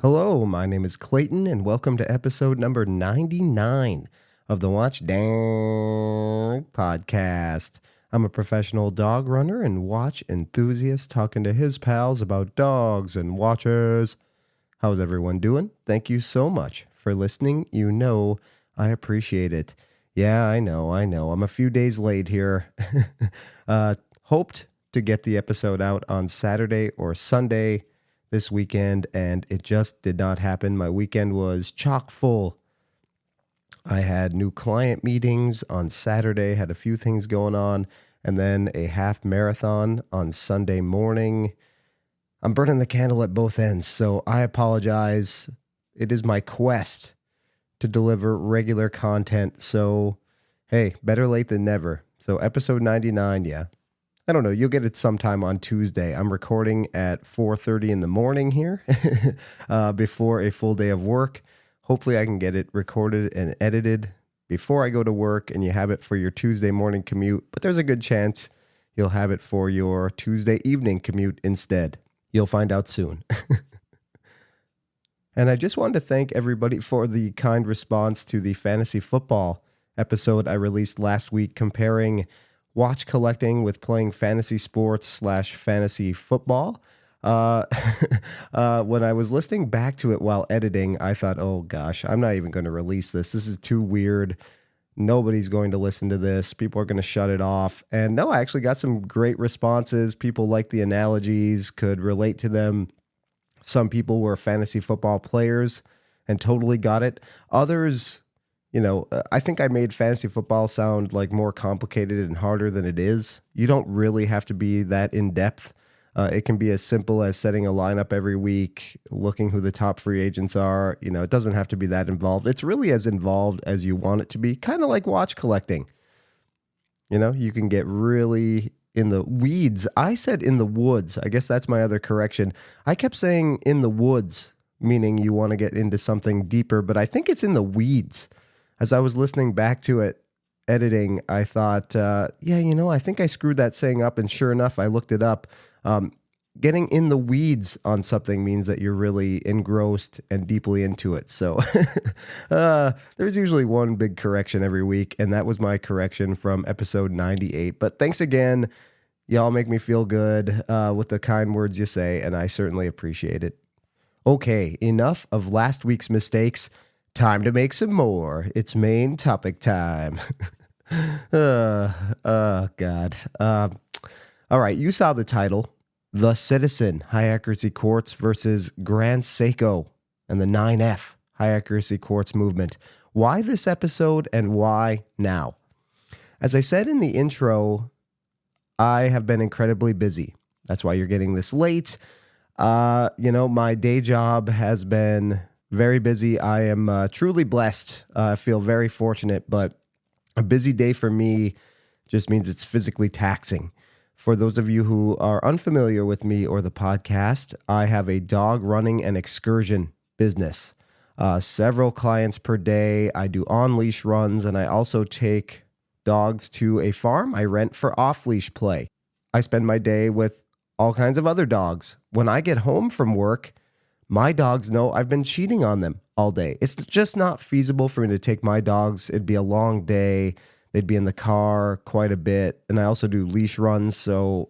Hello, my name is Clayton, and welcome to episode number 99 of the Watch Dang podcast. I'm a professional dog runner and watch enthusiast talking to his pals about dogs and watches. How's everyone doing? Thank you so much for listening. You know I appreciate it. Yeah, I know. I'm a few days late here. Hoped to get the episode out on Saturday or Sunday this weekend, and it just did not happen. My weekend was chock full. I had new client meetings on Saturday, had a few things going on, and then a half marathon on Sunday morning. I'm burning the candle at both ends, so I apologize. It is my quest to deliver regular content, so hey, better late than never. So episode 99, yeah. I don't know. You'll get it sometime on Tuesday. I'm recording at 4:30 in the morning here before a full day of work. Hopefully I can get it recorded and edited before I go to work and you have it for your Tuesday morning commute. But there's a good chance you'll have it for your Tuesday evening commute instead. You'll find out soon. And I just wanted to thank everybody for the kind response to the fantasy football episode I released last week comparing watch collecting with playing fantasy sports / fantasy football. When I was listening back to it while editing, I thought, oh gosh, I'm not even going to release this. This is too weird. Nobody's going to listen to this. People are going to shut it off. And no, I actually got some great responses. People liked the analogies, could relate to them. Some people were fantasy football players and totally got it. Others, I think I made fantasy football sound like more complicated and harder than it is. You don't really have to be that in depth. It can be as simple as setting a lineup every week, looking who the top free agents are. It doesn't have to be that involved. It's really as involved as you want it to be, kind of like watch collecting. You can get really in the weeds. I said in the woods. I guess that's my other correction. I kept saying in the woods, meaning you want to get into something deeper, but I think it's in the weeds. As I was listening back to it, editing, I thought, I think I screwed that saying up. And sure enough, I looked it up. Getting in the weeds on something means that you're really engrossed and deeply into it. So there's usually one big correction every week, and that was my correction from episode 98. But thanks again. Y'all make me feel good with the kind words you say, and I certainly appreciate it. Okay, enough of last week's mistakes. Time to make some more. It's main topic time. God. All right, you saw the title. The Citizen, High Accuracy Quartz versus Grand Seiko and the 9F, High Accuracy Quartz movement. Why this episode and why now? As I said in the intro, I have been incredibly busy. That's why you're getting this late. My day job has been very busy. I am truly blessed. I feel very fortunate, but a busy day for me just means it's physically taxing. For those of you who are unfamiliar with me or the podcast, I have a dog running and excursion business. Several clients per day. I do on-leash runs, and I also take dogs to a farm I rent for off-leash play. I spend my day with all kinds of other dogs. When I get home from work, my dogs know I've been cheating on them all day. It's just not feasible for me to take my dogs. It'd be a long day. They'd be in the car quite a bit. And I also do leash runs. So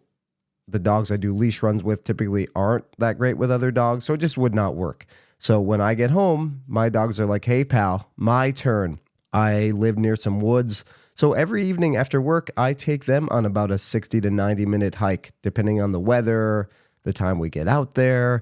the dogs I do leash runs with typically aren't that great with other dogs. So it just would not work. So when I get home, my dogs are like, hey, pal, my turn. I live near some woods. So every evening after work, I take them on about a 60 to 90 minute hike, depending on the weather, the time we get out there.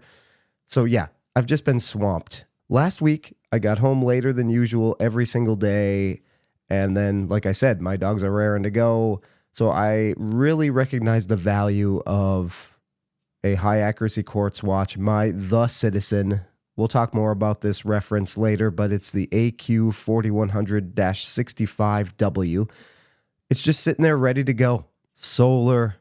So yeah, I've just been swamped. Last week, I got home later than usual every single day. And then, like I said, my dogs are raring to go. So I really recognize the value of a high accuracy quartz watch, The Citizen. We'll talk more about this reference later, but it's the AQ 4100-65W. It's just sitting there ready to go. Solar,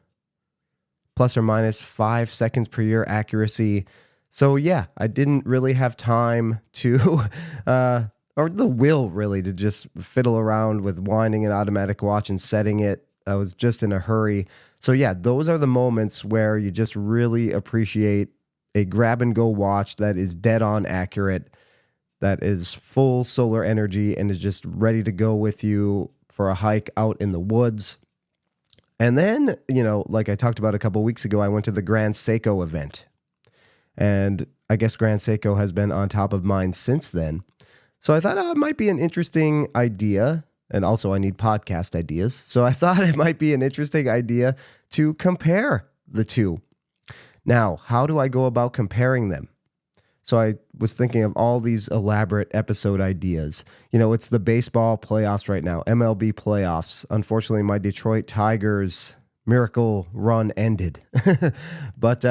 plus or minus 5 seconds per year accuracy. So yeah, I didn't really have time to, or the will really, to just fiddle around with winding an automatic watch and setting it. I was just in a hurry. So yeah, those are the moments where you just really appreciate a grab-and-go watch that is dead-on accurate, that is full solar energy and is just ready to go with you for a hike out in the woods. And then, like I talked about a couple weeks ago, I went to the Grand Seiko event. And I guess Grand Seiko has been on top of mind since then. So I thought it might be an interesting idea. And also I need podcast ideas. So I thought it might be an interesting idea to compare the two. Now, how do I go about comparing them? So I was thinking of all these elaborate episode ideas. It's the baseball playoffs right now, MLB playoffs. Unfortunately, my Detroit Tigers miracle run ended. But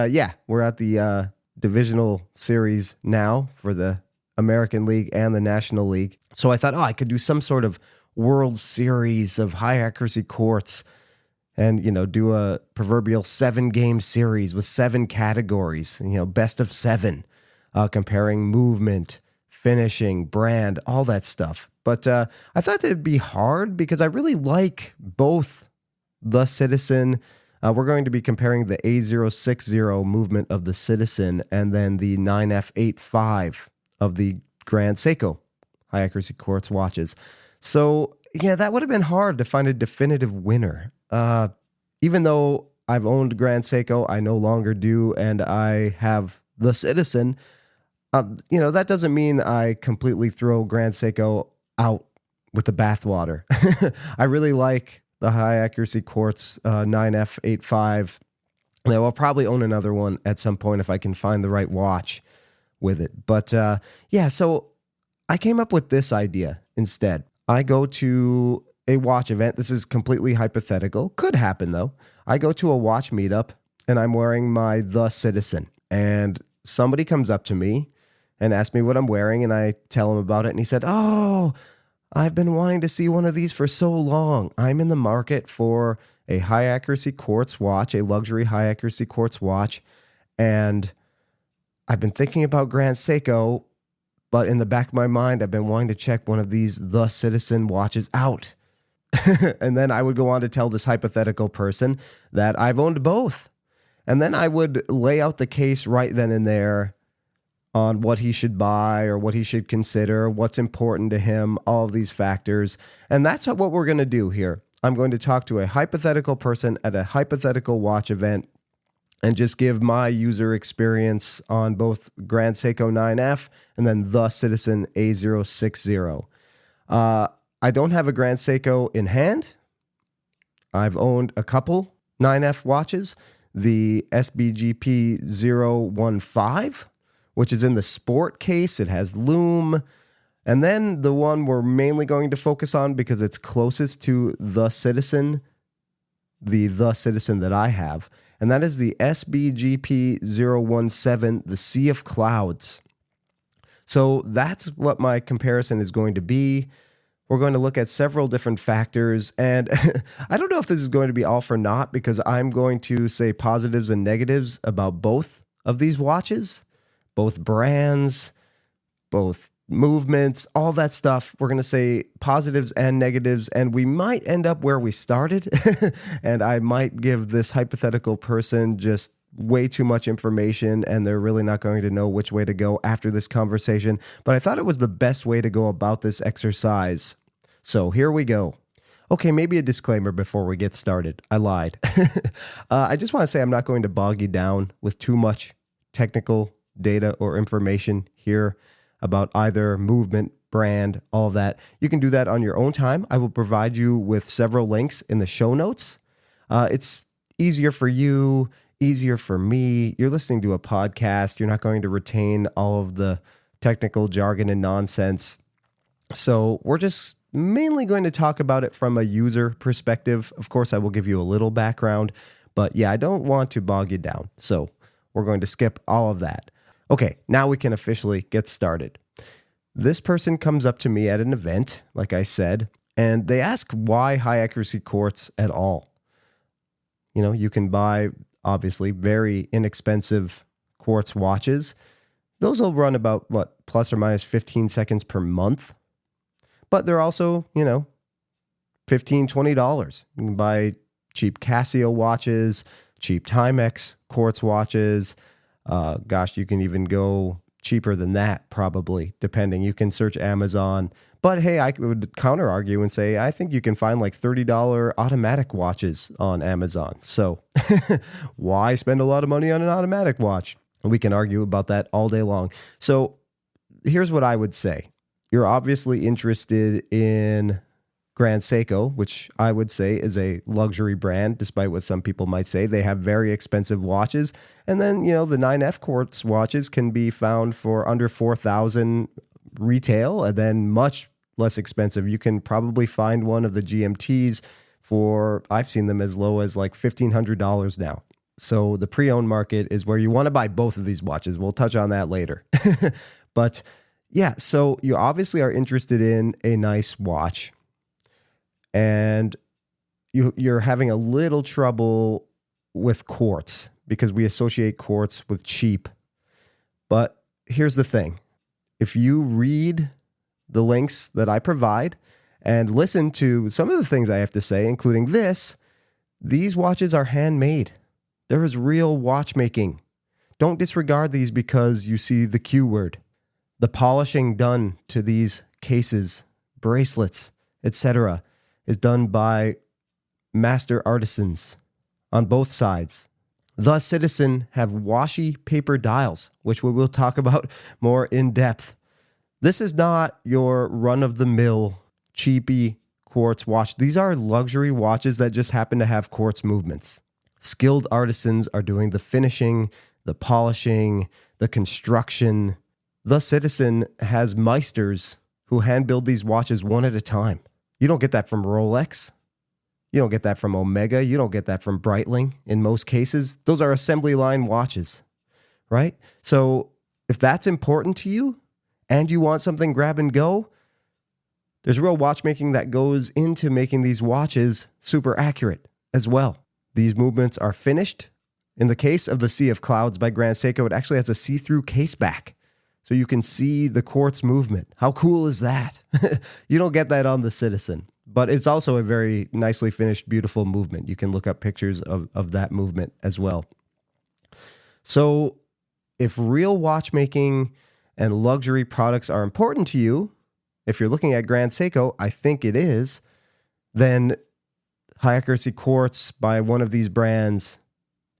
we're at the divisional series now for the American League and the National League. So I thought, I could do some sort of World Series of high accuracy quartz and, do a proverbial 7-game series with 7 categories, best of 7. Comparing movement, finishing, brand, all that stuff. But I thought it'd be hard because I really like both the Citizen. We're going to be comparing the A060 movement of the Citizen and then the 9F85 of the Grand Seiko high accuracy quartz watches. So that would have been hard to find a definitive winner. Even though I've owned Grand Seiko, I no longer do, and I have the Citizen. That doesn't mean I completely throw Grand Seiko out with the bathwater. I really like the high accuracy quartz 9F85. And I'll probably own another one at some point if I can find the right watch with it. But so I came up with this idea instead. I go to a watch event. This is completely hypothetical. Could happen though. I go to a watch meetup and I'm wearing my The Citizen. And somebody comes up to me and asks me what I'm wearing, and I tell him about it, and he said, "Oh, I've been wanting to see one of these for so long. I'm in the market for a high-accuracy quartz watch, a luxury high-accuracy quartz watch, and I've been thinking about Grand Seiko, but in the back of my mind, I've been wanting to check one of these The Citizen watches out." And then I would go on to tell this hypothetical person that I've owned both. And then I would lay out the case right then and there on what he should buy or what he should consider, what's important to him, all of these factors. And that's what we're going to do here. I'm going to talk to a hypothetical person at a hypothetical watch event and just give my user experience on both Grand Seiko 9F and then the Citizen A060. I don't have a Grand Seiko in hand. I've owned a couple 9F watches, the SBGP 015, which is in the sport case. It has lume. And then the one we're mainly going to focus on because it's closest to the Citizen, the Citizen that I have, and that is the SBGP 017, the Sea of Clouds. So that's what my comparison is going to be. We're going to look at several different factors, and I don't know if this is going to be all for naught because I'm going to say positives and negatives about both of these watches, both brands, both movements, all that stuff. We're going to say positives and negatives, and we might end up where we started, and I might give this hypothetical person just way too much information, and they're really not going to know which way to go after this conversation. But I thought it was the best way to go about this exercise. So here we go. Okay, maybe a disclaimer before we get started. I lied. I just want to say I'm not going to bog you down with too much technical data or information here about either movement, brand, all of that. You can do that on your own time. I will provide you with several links in the show notes. It's easier for you, easier for me. You're listening to a podcast. You're not going to retain all of the technical jargon and nonsense. So we're just mainly going to talk about it from a user perspective. Of course, I will give you a little background, but yeah, I don't want to bog you down. So we're going to skip all of that. Okay, now we can officially get started. This person comes up to me at an event, like I said, and they ask why high accuracy quartz at all. You know, you can buy, obviously, very inexpensive quartz watches. Those will run about, plus or minus 15 seconds per month. But they're also, $15, $20. You can buy cheap Casio watches, cheap Timex quartz watches, Gosh, you can even go cheaper than that, probably, depending. You can search Amazon. But hey, I would counter argue and say, I think you can find like $30 automatic watches on Amazon. So why spend a lot of money on an automatic watch? We can argue about that all day long. So here's what I would say. You're obviously interested in Grand Seiko, which I would say is a luxury brand, despite what some people might say. They have very expensive watches. And then, the 9F Quartz watches can be found for under $4,000 retail, and then much less expensive. You can probably find one of the GMTs for, I've seen them as low as like $1,500 now. So the pre-owned market is where you want to buy both of these watches. We'll touch on that later. But yeah, so you obviously are interested in a nice watch, and you're having a little trouble with quartz because we associate quartz with cheap. But here's the thing. If you read the links that I provide and listen to some of the things I have to say, including this, these watches are handmade. There is real watchmaking. Don't disregard these because you see the Q word. The polishing done to these cases, bracelets, etc., is done by master artisans on both sides. The Citizen have washi paper dials, which we will talk about more in depth. This is not your run-of-the-mill, cheapy quartz watch. These are luxury watches that just happen to have quartz movements. Skilled artisans are doing the finishing, the polishing, the construction. The Citizen has meisters who hand-build these watches one at a time. You don't get that from Rolex. You don't get that from Omega. You don't get that from Breitling in most cases. Those are assembly line watches, right? So if that's important to you and you want something grab and go, there's real watchmaking that goes into making these watches super accurate as well. These movements are finished. In the case of the Sea of Clouds by Grand Seiko, it actually has a see-through case back, so you can see the quartz movement. How cool is that? You don't get that on the Citizen, but it's also a very nicely finished, beautiful movement. You can look up pictures of that movement as well. So if real watchmaking and luxury products are important to you, if you're looking at Grand Seiko, I think it is, then High Accuracy Quartz by one of these brands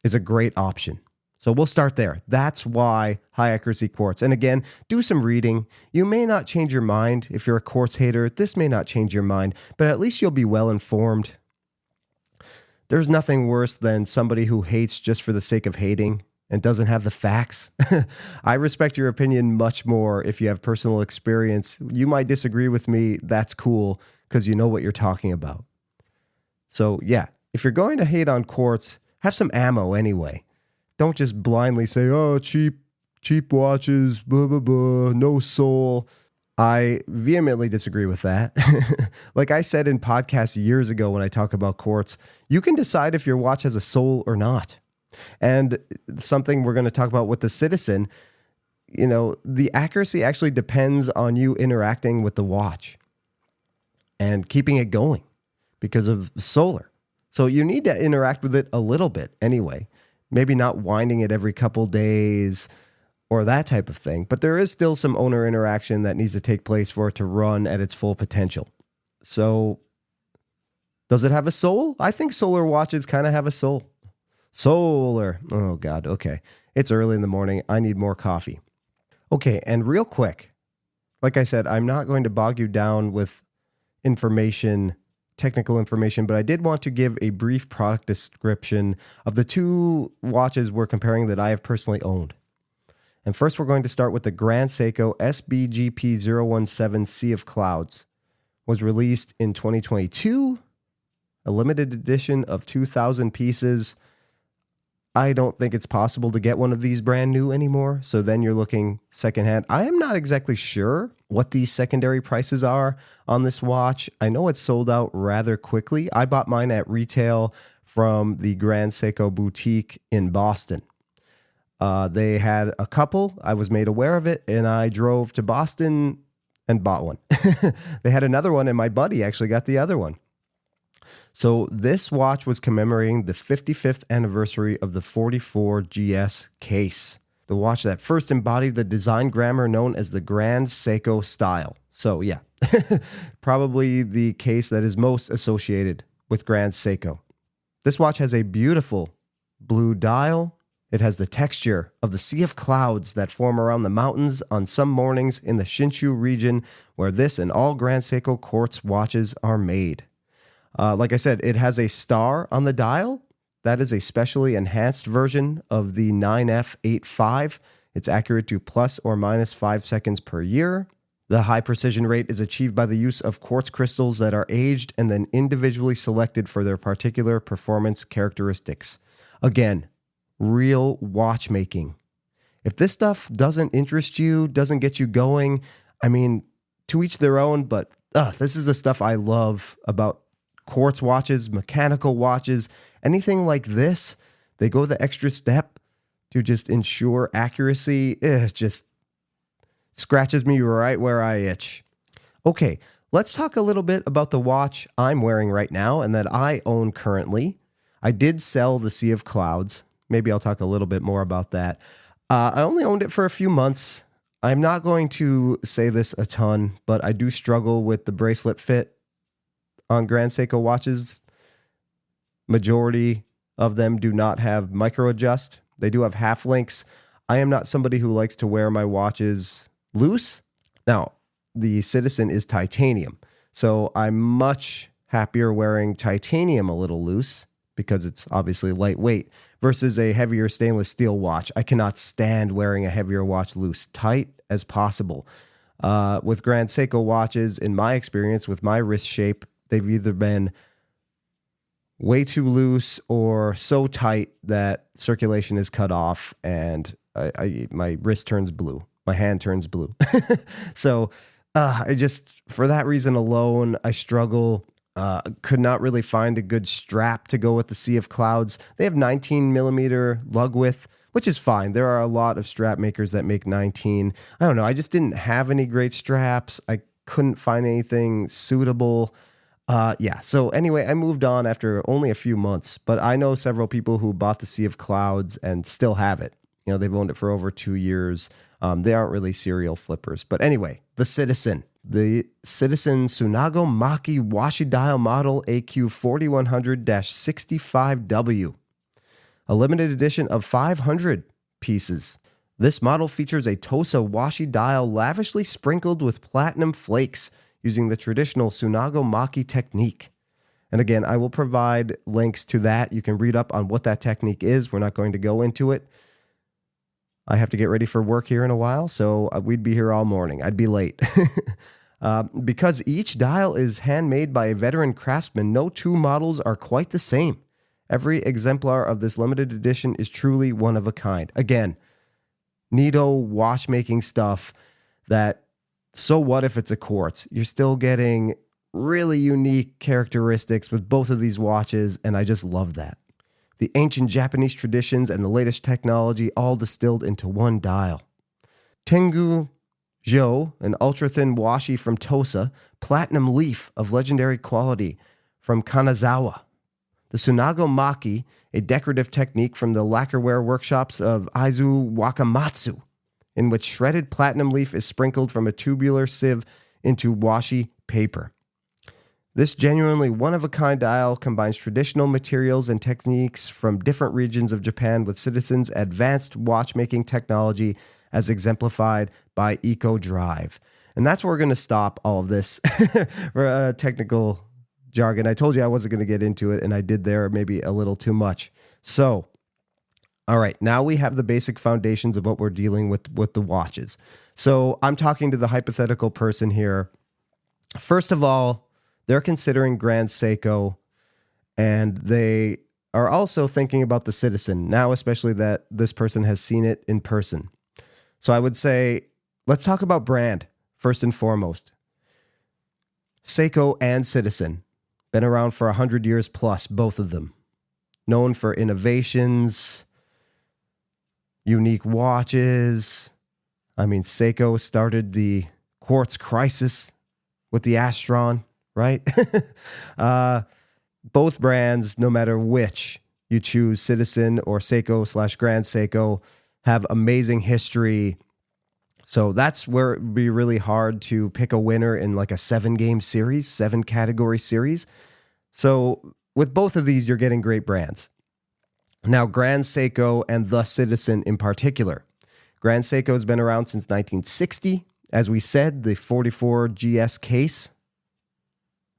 is a great option. So we'll start there. That's why High Accuracy Quartz. And again, do some reading. You may not change your mind. If you're a quartz hater, this may not change your mind, but at least you'll be well informed. There's nothing worse than somebody who hates just for the sake of hating and doesn't have the facts. I respect your opinion much more if you have personal experience. You might disagree with me. That's cool because you know what you're talking about. So yeah, if you're going to hate on quartz, have some ammo anyway. Don't just blindly say, oh, cheap watches, blah, blah, blah, no soul. I vehemently disagree with that. Like I said in podcasts years ago when I talk about quartz, you can decide if your watch has a soul or not. And something we're going to talk about with the Citizen, the accuracy actually depends on you interacting with the watch and keeping it going because of solar. So you need to interact with it a little bit anyway. Maybe not winding it every couple days or that type of thing. But there is still some owner interaction that needs to take place for it to run at its full potential. So does it have a soul? I think solar watches kind of have a soul. Solar. Oh, God. Okay. It's early in the morning. I need more coffee. Okay. And real quick, like I said, I'm not going to bog you down with technical information, but I did want to give a brief product description of the two watches we're comparing that I have personally owned. And first, we're going to start with the Grand Seiko SBGP017 Sea of Clouds. Was released in 2022, a limited edition of 2,000 pieces. I don't think it's possible to get one of these brand new anymore. So then you're looking secondhand. I am not exactly sure what these secondary prices are on this watch. I know it's sold out rather quickly. I bought mine at retail from the Grand Seiko boutique in Boston. They had a couple. I was made aware of it, and I drove to Boston and bought one. They had another one, and my buddy actually got the other one. So this watch was commemorating the 55th anniversary of the 44 GS case. the watch that first embodied the design grammar known as the Grand Seiko style. So yeah, probably the case that is most associated with Grand Seiko. This watch has a beautiful blue dial. It has the texture of the sea of clouds that form around the mountains on some mornings in the Shinshu region, where this and all Grand Seiko quartz watches are made. Like I said, it has a star on the dial. That is a specially enhanced version of the 9F85. It's accurate to plus or minus 5 seconds per year. The high precision rate is achieved by the use of quartz crystals that are aged and then individually selected for their particular performance characteristics. Again, real watchmaking. If this stuff doesn't interest you, doesn't get you going, I mean, to each their own, but this is the stuff I love about quartz watches, mechanical watches, anything like this. They go the extra step to just ensure accuracy. It just scratches me right where I itch. Okay, let's talk a little bit about the watch I'm wearing right now and that I own currently. I did sell the Sea of Clouds. Maybe I'll talk a little bit more about that. I only owned it for a few months. I'm not going to say this a ton, but I do struggle with the bracelet fit on Grand Seiko watches. Majority of them do not have micro adjust. They do have half links. I am not somebody who likes to wear my watches loose. Now, the Citizen is titanium, so I'm much happier wearing titanium a little loose because it's obviously lightweight versus a heavier stainless steel watch. I cannot stand wearing a heavier watch loose, tight as possible. With Grand Seiko watches, in my experience, with my wrist shape, they've either been way too loose or so tight that circulation is cut off and my wrist turns blue. My hand turns blue. So for that reason alone, I struggle. Could not really find a good strap to go with the Sea of Clouds. They have 19 millimeter lug width, which is fine. There are a lot of strap makers that make 19. I don't know. I just didn't have any great straps. I couldn't find anything suitable. So anyway, I moved on after only a few months, but I know several people who bought the Sea of Clouds and still have it. You know, they've owned it for over 2 years. They aren't really serial flippers. But anyway, the Citizen Tsunago Maki Washi Dial Model AQ 4100-65W. A limited edition of 500 pieces. This model features a Tosa washi dial lavishly sprinkled with platinum flakes using the traditional Tsunago Maki technique. And again, I will provide links to that. You can read up on what that technique is. We're not going to go into it. I have to get ready for work here in a while, so we'd be here all morning. I'd be late. Because each dial is handmade by a veteran craftsman, no two models are quite the same. Every exemplar of this limited edition is truly one of a kind. Again, neato watchmaking stuff that, so what if it's a quartz? You're still getting really unique characteristics with both of these watches, and I just love that. The ancient Japanese traditions and the latest technology all distilled into one dial. Tengu Jo, an ultra-thin washi from Tosa, platinum leaf of legendary quality from Kanazawa. The Tsunago Maki, a decorative technique from the lacquerware workshops of Aizu Wakamatsu, in which shredded platinum leaf is sprinkled from a tubular sieve into washi paper. This genuinely one-of-a-kind dial combines traditional materials and techniques from different regions of Japan with Citizen's advanced watchmaking technology as exemplified by Eco Drive. And that's where we're going to stop all of this for technical jargon. I told you I wasn't going to get into it, and I did there maybe a little too much. So, all right, now we have the basic foundations of what we're dealing with the watches. So I'm talking to the hypothetical person here. First of all, they're considering Grand Seiko, and they are also thinking about the Citizen, now especially that this person has seen it in person. So I would say, let's talk about brand, first and foremost. Seiko and Citizen, been around for 100 years plus, both of them. Known for innovations, unique watches. I mean, Seiko started the quartz crisis with the Astron, right? Both brands, no matter which you choose, Citizen or Seiko / Grand Seiko, have amazing history. So that's where it'd be really hard to pick a winner in like a 7-game series, 7-category series. So with both of these, you're getting great brands. Now, Grand Seiko and the Citizen in particular. Grand Seiko has been around since 1960. As we said, the 44 GS case.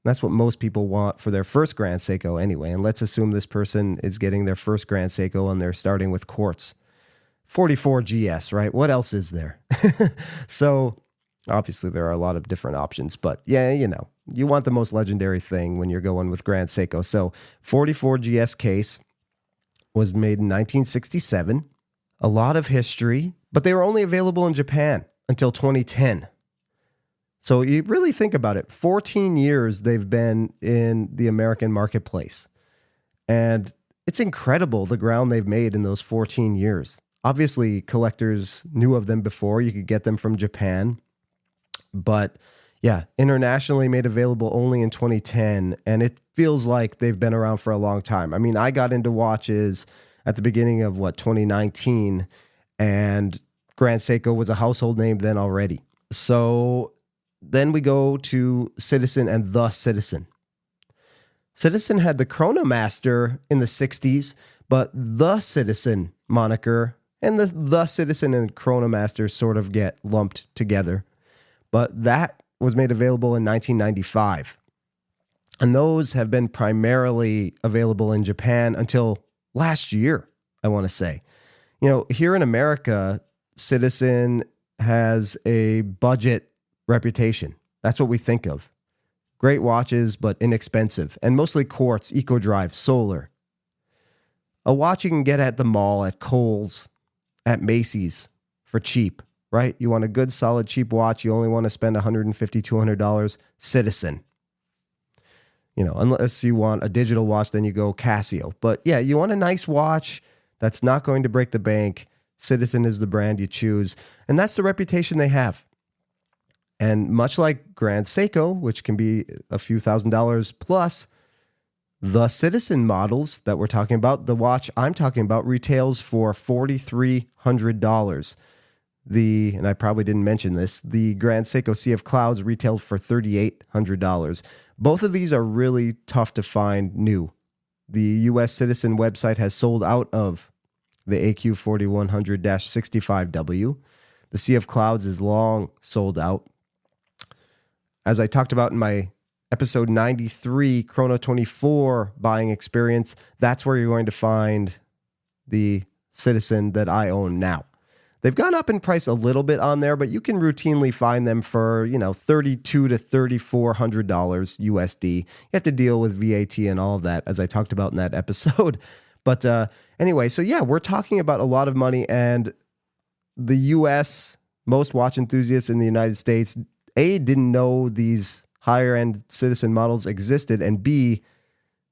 That's what most people want for their first Grand Seiko anyway. And let's assume this person is getting their first Grand Seiko and they're starting with quartz. 44 GS, right? What else is there? So obviously there are a lot of different options, but yeah, you want the most legendary thing when you're going with Grand Seiko. So 44 GS case was made in 1967. A lot of history, but they were only available in Japan until 2010. So you really think about it, 14 years they've been in the American marketplace. And it's incredible the ground they've made in those 14 years. Obviously, collectors knew of them before. You could get them from Japan. But yeah, internationally made available only in 2010. And it feels like they've been around for a long time. I mean, I got into watches at the beginning of 2019. And Grand Seiko was a household name then already. So then we go to Citizen and the Citizen. Citizen had the Chronomaster in the 60s, but the Citizen moniker and the Citizen and Chronomaster sort of get lumped together. But that was made available in 1995. And those have been primarily available in Japan until last year, I want to say. Here in America, Citizen has a budget reputation. That's what we think of. Great watches, but inexpensive. And mostly quartz, eco-drive, solar. A watch you can get at the mall, at Kohl's, at Macy's for cheap, right? You want a good, solid, cheap watch. You only want to spend $150, $200. Citizen. Unless you want a digital watch, then you go Casio. But yeah, you want a nice watch that's not going to break the bank. Citizen is the brand you choose. And that's the reputation they have. And much like Grand Seiko, which can be a few $1,000s plus, the Citizen models that we're talking about, the watch I'm talking about, retails for $4,300. And I probably didn't mention this, the Grand Seiko Sea of Clouds retailed for $3,800. Both of these are really tough to find new. The U.S. Citizen website has sold out of the AQ 4100-65W. The Sea of Clouds is long sold out. As I talked about in my episode 93, Chrono 24 buying experience, that's where you're going to find the Citizen that I own now. They've gone up in price a little bit on there, but you can routinely find them for, $3,200 to $3,400 USD. You have to deal with VAT and all of that, as I talked about in that episode. But anyway, so yeah, we're talking about a lot of money, and the U.S., most watch enthusiasts in the United States, A, didn't know these higher-end Citizen models existed, and B,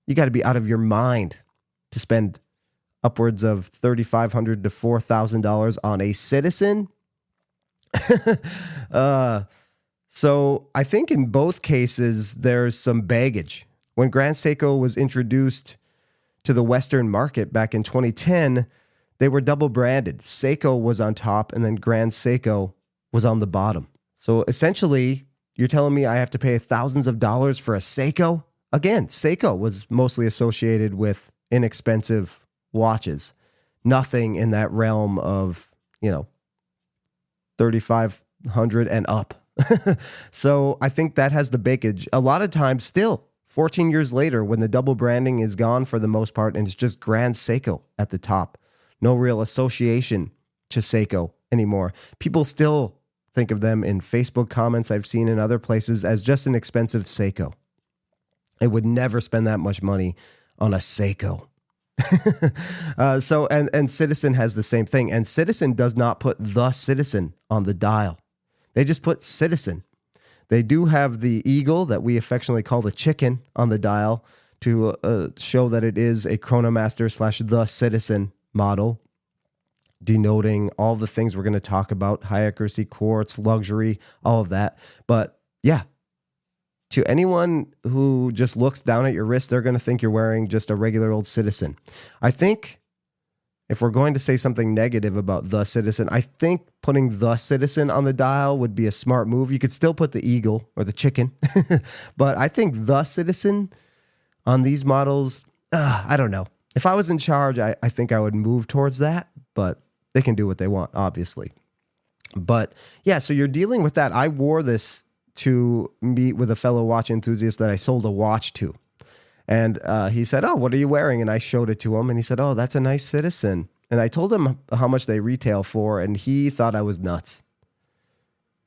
you got to be out of your mind to spend upwards of $3,500 to $4,000 on a Citizen. So I think in both cases, there's some baggage. When Grand Seiko was introduced to the Western market back in 2010, they were double branded. Seiko was on top, and then Grand Seiko was on the bottom. So essentially, you're telling me I have to pay thousands of dollars for a Seiko? Again, Seiko was mostly associated with inexpensive watches. Nothing in that realm of, $3,500 and up. So I think that has the baggage. A lot of times still, 14 years later, when the double branding is gone for the most part, and it's just Grand Seiko at the top. No real association to Seiko anymore. People still think of them in Facebook comments I've seen in other places as just an expensive Seiko. I would never spend that much money on a Seiko. And Citizen has the same thing. And Citizen does not put the Citizen on the dial. They just put Citizen. They do have the eagle that we affectionately call the chicken on the dial to show that it is a Chronomaster / the Citizen model, denoting all the things we're going to talk about: high accuracy quartz, luxury, all of that. But yeah, to anyone who just looks down at your wrist, they're going to think you're wearing just a regular old Citizen. I think if we're going to say something negative about the Citizen, I think putting the Citizen on the dial would be a smart move. You could still put the Eagle or the Chicken, but I think the Citizen on these models, I don't know. If I was in charge, I think I would move towards that, but they can do what they want, obviously. But yeah, so you're dealing with that. I wore this to meet with a fellow watch enthusiast that I sold a watch to. And he said, "Oh, what are you wearing?" And I showed it to him. And he said, "Oh, that's a nice Citizen." And I told him how much they retail for. And he thought I was nuts.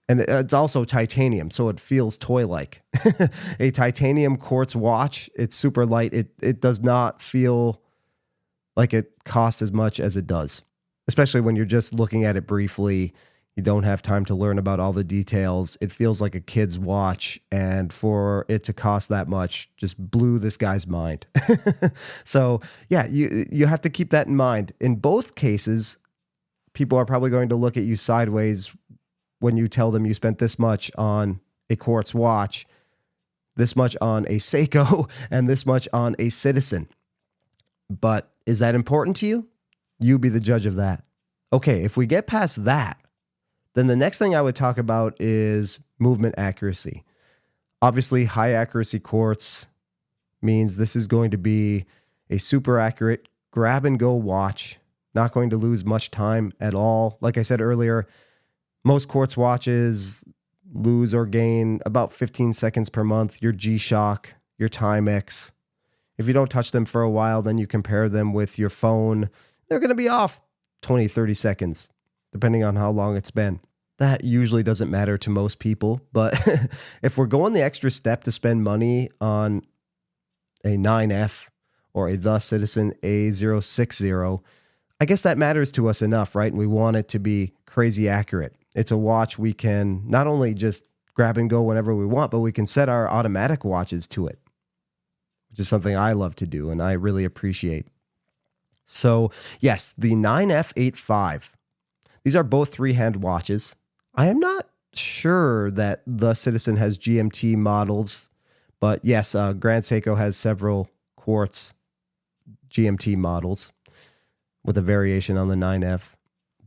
And it's also titanium, so it feels toy-like. A titanium quartz watch, it's super light. It does not feel like it costs as much as it does, especially when you're just looking at it briefly. You don't have time to learn about all the details. It feels like a kid's watch, and for it to cost that much just blew this guy's mind. So yeah, you have to keep that in mind. In both cases, people are probably going to look at you sideways when you tell them you spent this much on a quartz watch, this much on a Seiko, and this much on a Citizen. But is that important to you? You be the judge of that. Okay, if we get past that, then the next thing I would talk about is movement accuracy. Obviously, high accuracy quartz means this is going to be a super accurate grab and go watch, not going to lose much time at all. Like I said earlier, most quartz watches lose or gain about 15 seconds per month. Your G-Shock, your Timex. If you don't touch them for a while, then you compare them with your phone, they're going to be off 20, 30 seconds, depending on how long it's been. That usually doesn't matter to most people, but if we're going the extra step to spend money on a 9F or a The Citizen A060, I guess that matters to us enough, right? And we want it to be crazy accurate. It's a watch we can not only just grab and go whenever we want, but we can set our automatic watches to it, which is something I love to do and I really appreciate. So yes, the 9F85. These are both three-hand watches. I am not sure that the Citizen has GMT models, but yes, Grand Seiko has several quartz GMT models with a variation on the 9F.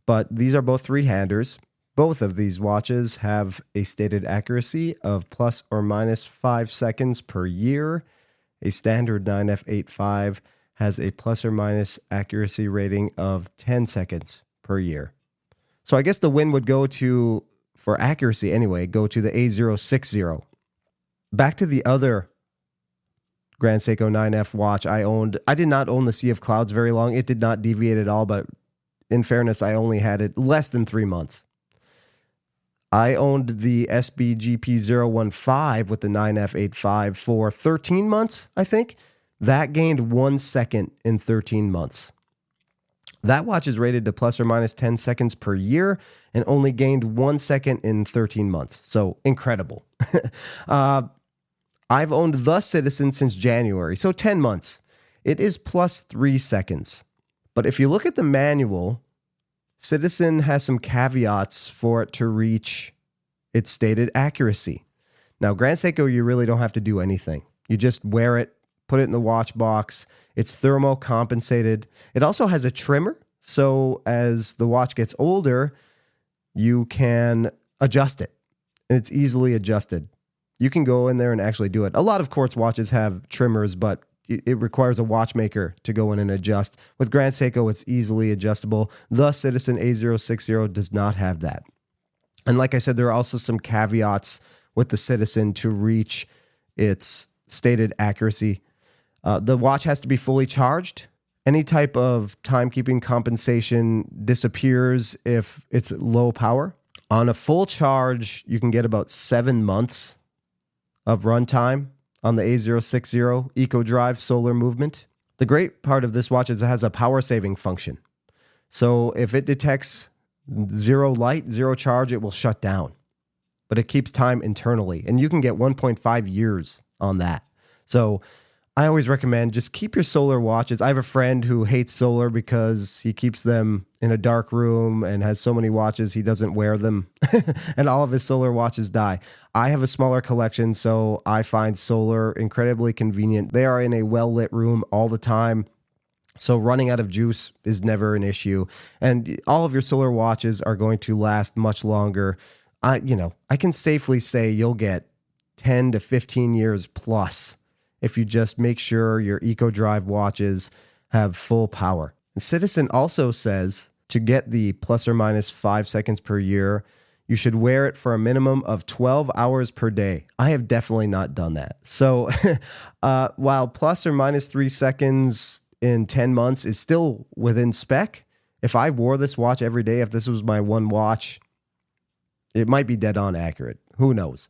But these are both three-handers. Both of these watches have a stated accuracy of plus or minus 5 seconds per year. A standard 9F85 has a plus or minus accuracy rating of 10 seconds per year. So I guess the win would go to, for accuracy anyway, go to the A060. Back to the other Grand Seiko 9F watch I owned. I did not own the Sea of Clouds very long. It did not deviate at all, but in fairness, I only had it less than 3 months. I owned the SBGP015 with the 9F85 for 13 months, I think. That gained 1 second in 13 months. That watch is rated to plus or minus 10 seconds per year and only gained 1 second in 13 months. So incredible. I've owned the Citizen since January, so 10 months. It is plus 3 seconds. But if you look at the manual, Citizen has some caveats for it to reach its stated accuracy. Now, Grand Seiko, you really don't have to do anything. You just wear it, put it in the watch box. It's thermocompensated. It also has a trimmer, so as the watch gets older, you can adjust it. And it's easily adjusted. You can go in there and actually do it. A lot of quartz watches have trimmers, but it requires a watchmaker to go in and adjust. With Grand Seiko, it's easily adjustable. The Citizen A060 does not have that. And like I said, there are also some caveats with the Citizen to reach its stated accuracy. The watch has to be fully charged. Any type of timekeeping compensation disappears if it's low power. On a full charge, you can get about 7 months of runtime on the A060 Eco Drive solar movement. The great part of this watch is it has a power saving function. So if it detects zero light, zero charge, it will shut down. But it keeps time internally. And you can get 1.5 years on that. So I always recommend just keep your solar watches. I have a friend who hates solar because he keeps them in a dark room and has so many watches he doesn't wear them and all of his solar watches die. I have a smaller collection, so I find solar incredibly convenient. They are in a well-lit room all the time. So running out of juice is never an issue. And all of your solar watches are going to last much longer. I can safely say you'll get 10 to 15 years plus if you just make sure your EcoDrive watches have full power. And Citizen also says to get the plus or minus 5 seconds per year, you should wear it for a minimum of 12 hours per day. I have definitely not done that. So while plus or minus 3 seconds in 10 months is still within spec, if I wore this watch every day, if this was my one watch, it might be dead on accurate. Who knows?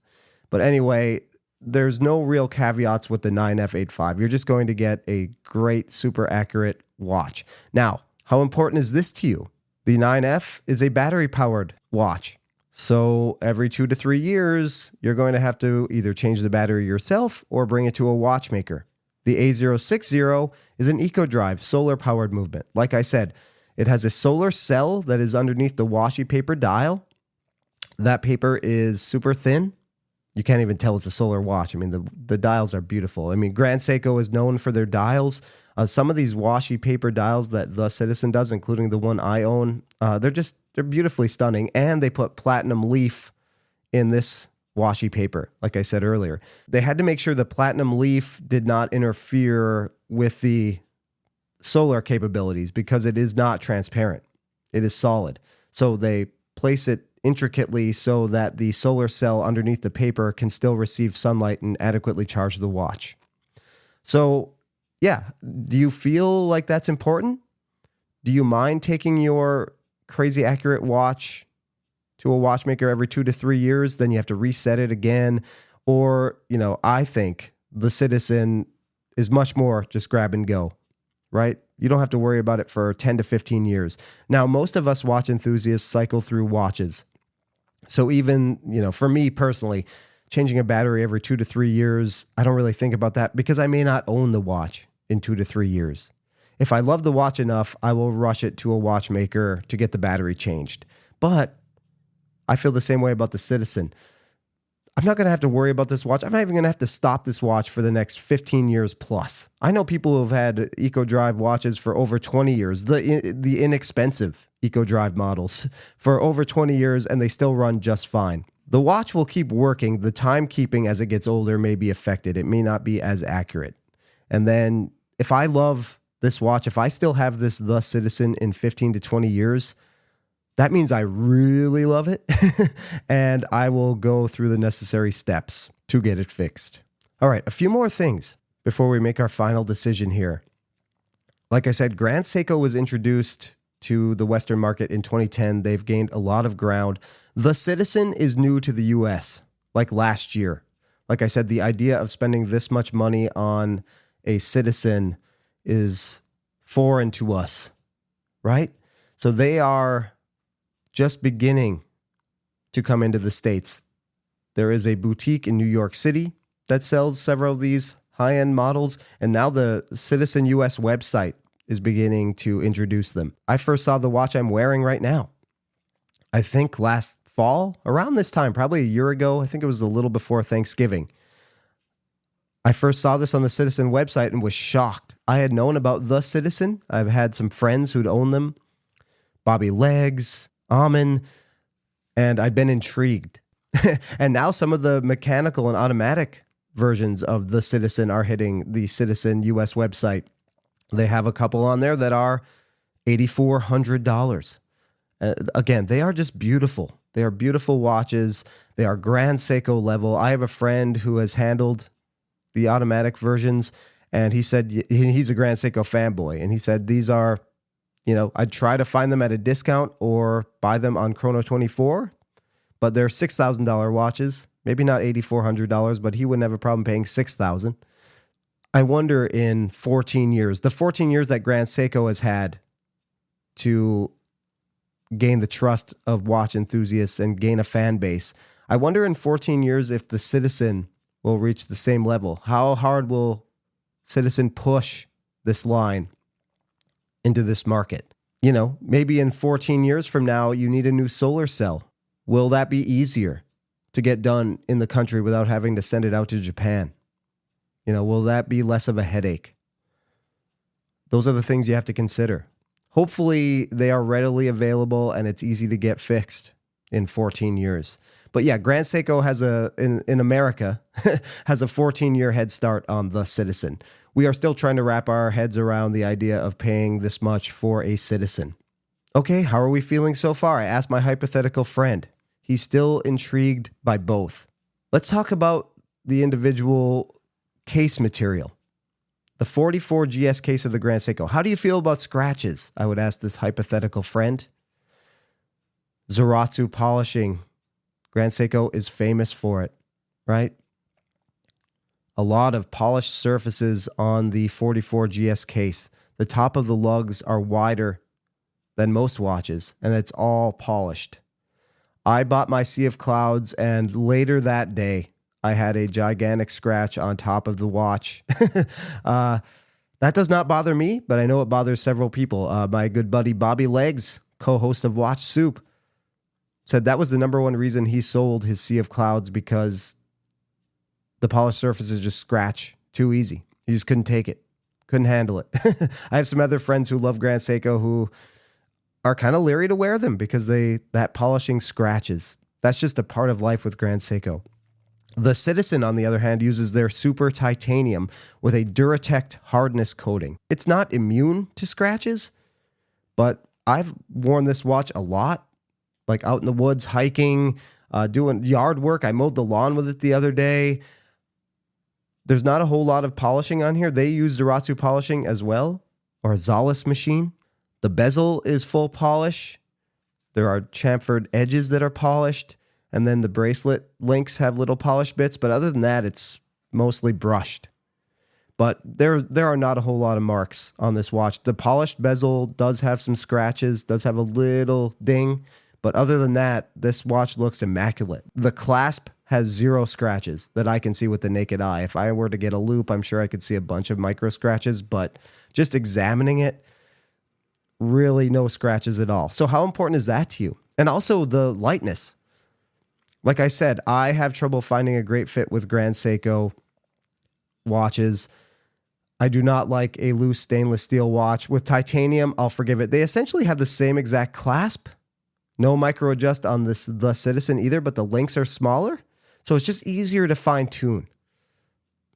But anyway, there's no real caveats with the 9F85. You're just going to get a great, super accurate watch. Now, how important is this to you? The 9F is a battery-powered watch. So every 2 to 3 years, you're going to have to either change the battery yourself or bring it to a watchmaker. The A060 is an EcoDrive solar-powered movement. Like I said, it has a solar cell that is underneath the washi paper dial. That paper is super thin. You can't even tell it's a solar watch. I mean, the dials are beautiful. I mean, Grand Seiko is known for their dials. Some of these washi paper dials that the Citizen does, including the one I own, they're beautifully stunning. And they put platinum leaf in this washi paper, like I said earlier. They had to make sure the platinum leaf did not interfere with the solar capabilities because it is not transparent. It is solid. So they place it intricately so that the solar cell underneath the paper can still receive sunlight and adequately charge the watch. So, yeah, do you feel like that's important? Do you mind taking your crazy accurate watch to a watchmaker every 2 to 3 years? Then you have to reset it again. Or, I think the Citizen is much more just grab and go, right? You don't have to worry about it for 10 to 15 years. Now, most of us watch enthusiasts cycle through watches. So even, for me personally, changing a battery every 2 to 3 years, I don't really think about that because I may not own the watch in 2 to 3 years. If I love the watch enough, I will rush it to a watchmaker to get the battery changed. But I feel the same way about the Citizen. I'm not going to have to worry about this watch. I'm not even going to have to stop this watch for the next 15 years plus. I know people who have had EcoDrive watches for over 20 years, the inexpensive EcoDrive models for over 20 years, and they still run just fine. The watch will keep working. The timekeeping as it gets older may be affected. It may not be as accurate. And then if I love this watch, if I still have the Citizen in 15 to 20 years, that means I really love it, and I will go through the necessary steps to get it fixed. All right, a few more things before we make our final decision here. Like I said, Grand Seiko was introduced to the Western market in 2010. They've gained a lot of ground. The Citizen is new to the US, like last year. Like I said, the idea of spending this much money on a Citizen is foreign to us, right? So they are just beginning to come into the States. There is a boutique in New York City that sells several of these high-end models, and now the Citizen US website is beginning to introduce them. I first saw the watch I'm wearing right now, I think last fall, around this time, probably a year ago. I think it was a little before Thanksgiving. I first saw this on the Citizen website and was shocked. I had known about the Citizen. I've had some friends who'd owned them, Bobby Legs, Amen, and I've been intrigued. And now some of the mechanical and automatic versions of the Citizen are hitting the Citizen US website. They have a couple on there that are $8,400. Again, they are just beautiful. They are beautiful watches. They are Grand Seiko level. I have a friend who has handled the automatic versions, and he said he's a Grand Seiko fanboy, and he said these are, I'd try to find them at a discount or buy them on Chrono24, but they're $6,000 watches. Maybe not $8,400, but he wouldn't have a problem paying $6,000. I wonder in 14 years, the 14 years that Grand Seiko has had to gain the trust of watch enthusiasts and gain a fan base, I wonder in 14 years if the Citizen will reach the same level. How hard will Citizen push this line into this market? Maybe in 14 years from now, you need a new solar cell. Will that be easier to get done in the country without having to send it out to Japan? Will that be less of a headache? Those are the things you have to consider. Hopefully they are readily available and it's easy to get fixed in 14 years. But yeah, Grand Seiko has in America, has a 14-year head start on the Citizen. We are still trying to wrap our heads around the idea of paying this much for a Citizen. Okay, how are we feeling so far? I asked my hypothetical friend. He's still intrigued by both. Let's talk about the individual case material. The 44 GS case of the Grand Seiko. How do you feel about scratches? I would ask this hypothetical friend. Zaratsu polishing. Grand Seiko is famous for it, right? A lot of polished surfaces on the 44 GS case. The top of the lugs are wider than most watches, and it's all polished. I bought my Sea of Clouds, and later that day, I had a gigantic scratch on top of the watch. That does not bother me, but I know it bothers several people. My good buddy Bobby Legs, co-host of Watch Soup, said that was the number one reason he sold his Sea of Clouds, because the polished surfaces just scratch too easy. He just couldn't take it, couldn't handle it. I have some other friends who love Grand Seiko who are kind of leery to wear them because that polishing scratches. That's just a part of life with Grand Seiko. The Citizen, on the other hand, uses their super titanium with a Duratect hardness coating. It's not immune to scratches, but I've worn this watch a lot, like out in the woods, hiking, doing yard work. I mowed the lawn with it the other day. There's not a whole lot of polishing on here. They use Zaratsu polishing as well, or a Zollis machine. The bezel is full polish. There are chamfered edges that are polished. And then the bracelet links have little polished bits. But other than that, it's mostly brushed. But there are not a whole lot of marks on this watch. The polished bezel does have some scratches, does have a little ding. But other than that, this watch looks immaculate. The clasp has 0 scratches that I can see with the naked eye. If I were to get a loop, I'm sure I could see a bunch of micro scratches. But just examining it, really no scratches at all. So how important is that to you? And also the lightness. Like I said, I have trouble finding a great fit with Grand Seiko watches. I do not like a loose stainless steel watch. With titanium, I'll forgive it. They essentially have the same exact clasp. No micro adjust on the Citizen either, but the links are smaller. So it's just easier to fine tune.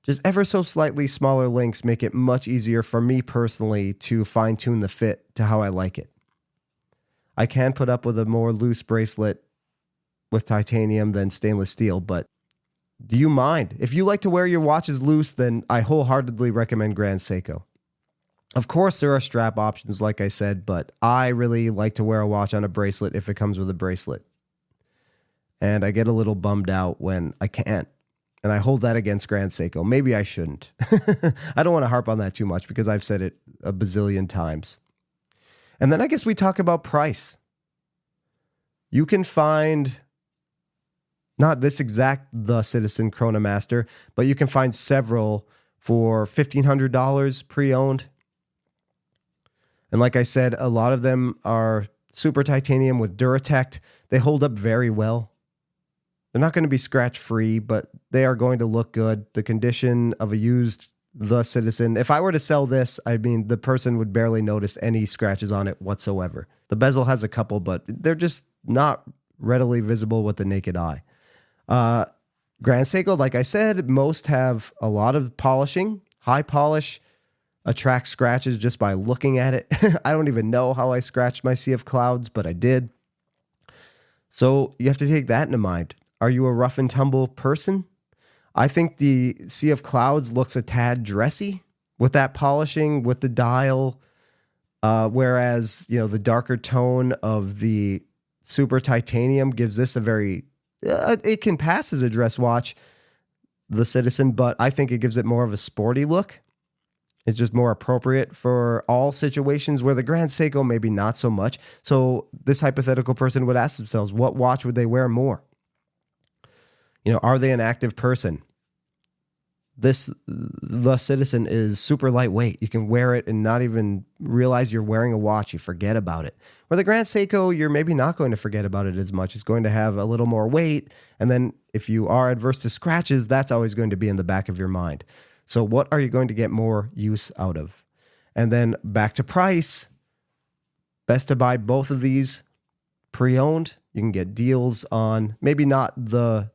Just ever so slightly smaller links make it much easier for me personally to fine tune the fit to how I like it. I can put up with a more loose bracelet with titanium than stainless steel, but do you mind? If you like to wear your watches loose, then I wholeheartedly recommend Grand Seiko. Of course, there are strap options, like I said, but I really like to wear a watch on a bracelet if it comes with a bracelet. And I get a little bummed out when I can't. And I hold that against Grand Seiko. Maybe I shouldn't. I don't want to harp on that too much because I've said it a bazillion times. And then I guess we talk about price. You can find not this exact The Citizen Chronomaster, but you can find several for $1,500 pre-owned. And like I said, a lot of them are super titanium with Duratect. They hold up very well. They're not going to be scratch-free, but they are going to look good. The condition of a used The Citizen, if I were to sell this, I mean, the person would barely notice any scratches on it whatsoever. The bezel has a couple, but they're just not readily visible with the naked eye. Grand Seiko, like I said, most have a lot of polishing. High polish attracts scratches just by looking at it. I don't even know how I scratched my Sea of Clouds, but I did. So you have to take that into mind. Are you a rough and tumble person? I think the Sea of Clouds looks a tad dressy with that polishing, with the dial, whereas the darker tone of the super titanium gives this a very it can pass as a dress watch, the Citizen, but I think it gives it more of a sporty look. It's just more appropriate for all situations where the Grand Seiko maybe not so much. So this hypothetical person would ask themselves, what watch would they wear more? Are they an active person? The Citizen is super lightweight. You can wear it and not even realize you're wearing a watch. You forget about it. Where the Grand Seiko, you're maybe not going to forget about it as much. It's going to have a little more weight. And then if you are adverse to scratches, that's always going to be in the back of your mind. So what are you going to get more use out of? And then back to price. Best to buy both of these pre-owned. You can get deals on maybe not the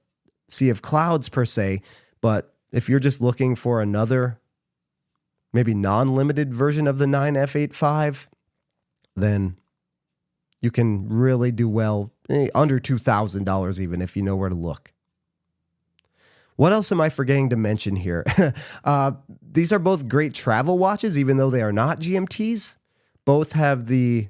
Sea of Clouds per se, but if you're just looking for another maybe non-limited version of the 9F85, then you can really do well under $2,000 even if you know where to look. What else am I forgetting to mention here? These are both great travel watches, even though they are not GMTs. Both have the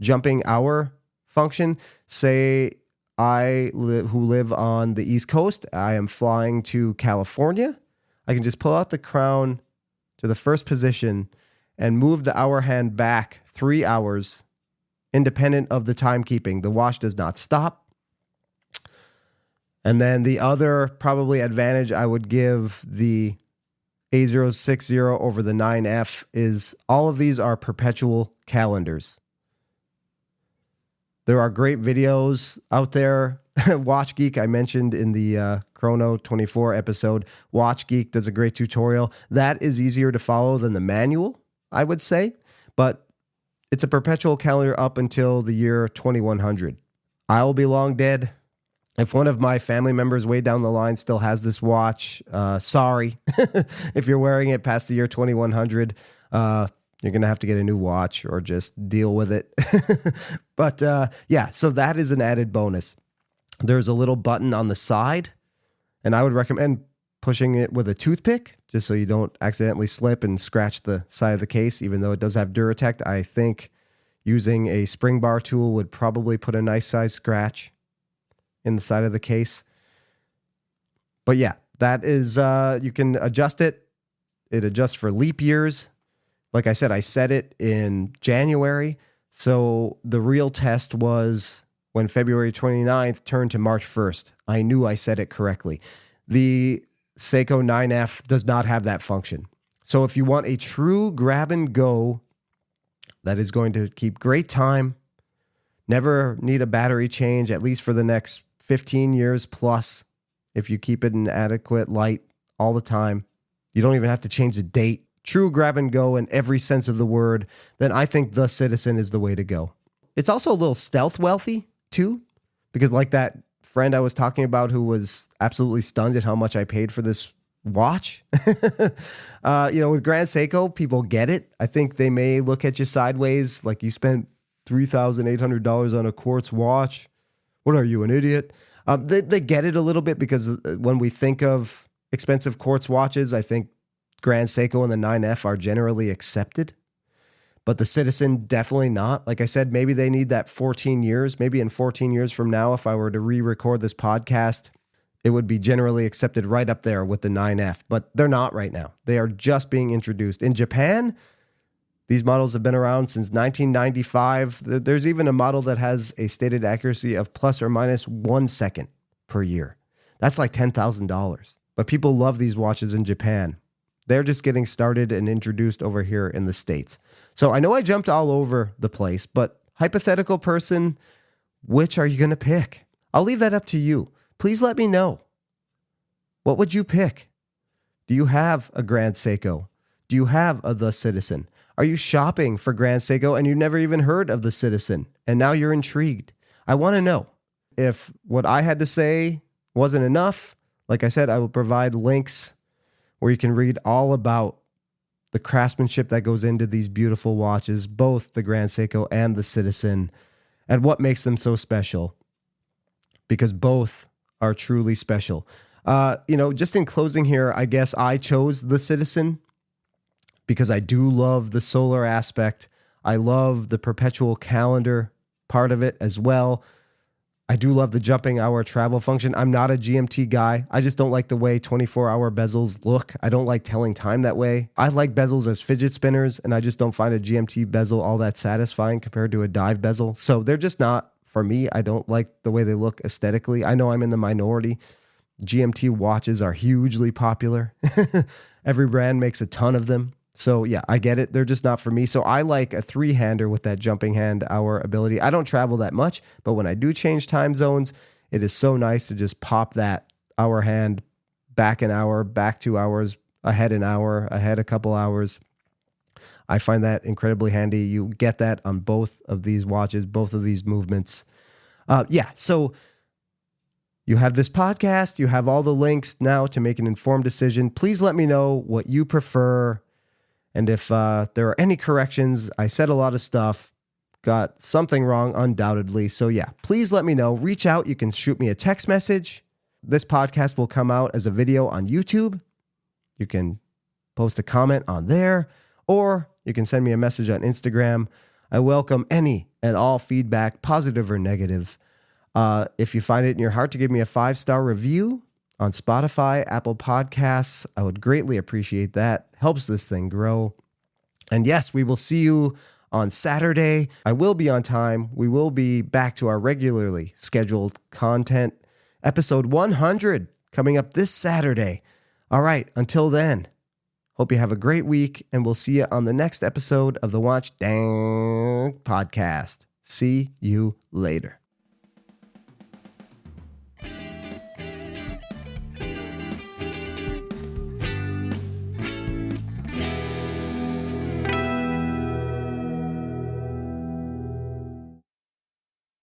jumping hour function. Say who live on the East Coast, I am flying to California. I can just pull out the crown to the first position and move the hour hand back 3 hours, independent of the timekeeping. The watch does not stop. And then the other probably advantage I would give the A060 over the 9F is all of these are perpetual calendars. There are great videos out there. Watch Geek, I mentioned in the Chrono 24 episode. Watch Geek does a great tutorial. That is easier to follow than the manual, I would say. But it's a perpetual calendar up until the year 2100. I will be long dead. If one of my family members way down the line still has this watch, sorry. If you're wearing it past the year 2100, you're going to have to get a new watch or just deal with it. But yeah, so that is an added bonus. There's a little button on the side, and I would recommend pushing it with a toothpick just so you don't accidentally slip and scratch the side of the case. Even though it does have Duratect, I think using a spring bar tool would probably put a nice size scratch in the side of the case. But yeah, that is, you can adjust it. It adjusts for leap years. Like I said, I set it in January. So the real test was when February 29th turned to March 1st. I knew I set it correctly. The Seiko 9F does not have that function. So if you want a true grab and go that is going to keep great time, never need a battery change, at least for the next 15 years plus, if you keep it in adequate light all the time, you don't even have to change the date. True grab and go in every sense of the word, then I think the Citizen is the way to go. It's also a little stealth wealthy too, because like that friend I was talking about who was absolutely stunned at how much I paid for this watch. With Grand Seiko, people get it. I think they may look at you sideways like you spent $3,800 on a quartz watch. What are you, an idiot? They get it a little bit because when we think of expensive quartz watches, I think Grand Seiko and the 9F are generally accepted. But the Citizen, definitely not. Like I said, maybe they need that 14 years. Maybe in 14 years from now, if I were to re-record this podcast, it would be generally accepted right up there with the 9F. But they're not right now. They are just being introduced. In Japan, these models have been around since 1995. There's even a model that has a stated accuracy of plus or minus 1 second per year. That's like $10,000. But people love these watches in Japan. They're just getting started and introduced over here in the States. So I know I jumped all over the place, but hypothetical person, which are you going to pick? I'll leave that up to you. Please let me know. What would you pick? Do you have a Grand Seiko? Do you have a The Citizen? Are you shopping for Grand Seiko and you never even heard of the Citizen and now you're intrigued? I want to know. If what I had to say wasn't enough, like I said, I will provide links where you can read all about the craftsmanship that goes into these beautiful watches, both the Grand Seiko and the Citizen, and what makes them so special, because both are truly special. Just in closing here, I guess I chose the Citizen because I do love the solar aspect. I love the perpetual calendar part of it as well. I do love the jumping hour travel function. I'm not a GMT guy. I just don't like the way 24-hour bezels look. I don't like telling time that way. I like bezels as fidget spinners, and I just don't find a GMT bezel all that satisfying compared to a dive bezel. So they're just not for me. I don't like the way they look aesthetically. I know I'm in the minority. GMT watches are hugely popular. Every brand makes a ton of them. So yeah, I get it. They're just not for me. So I like a 3-hander with that jumping hand hour ability. I don't travel that much, but when I do change time zones, it is so nice to just pop that hour hand back an hour, back 2 hours, ahead an hour, ahead a couple hours. I find that incredibly handy. You get that on both of these watches, both of these movements. So you have this podcast. You have all the links now to make an informed decision. Please let me know what you prefer. And if there are any corrections, I said a lot of stuff, got something wrong undoubtedly. So yeah, please let me know. Reach out. You can shoot me a text message. This podcast will come out as a video on YouTube. You can post a comment on there, or you can send me a message on Instagram. I welcome any and all feedback, positive or negative. If you find it in your heart to give me a 5-star review on Spotify, Apple Podcasts, I would greatly appreciate that. Helps this thing grow. And yes, we will see you on Saturday. I will be on time. We will be back to our regularly scheduled content. Episode 100 coming up this Saturday. All right, until then, hope you have a great week, and we'll see you on the next episode of the Watch Dang podcast. See you later.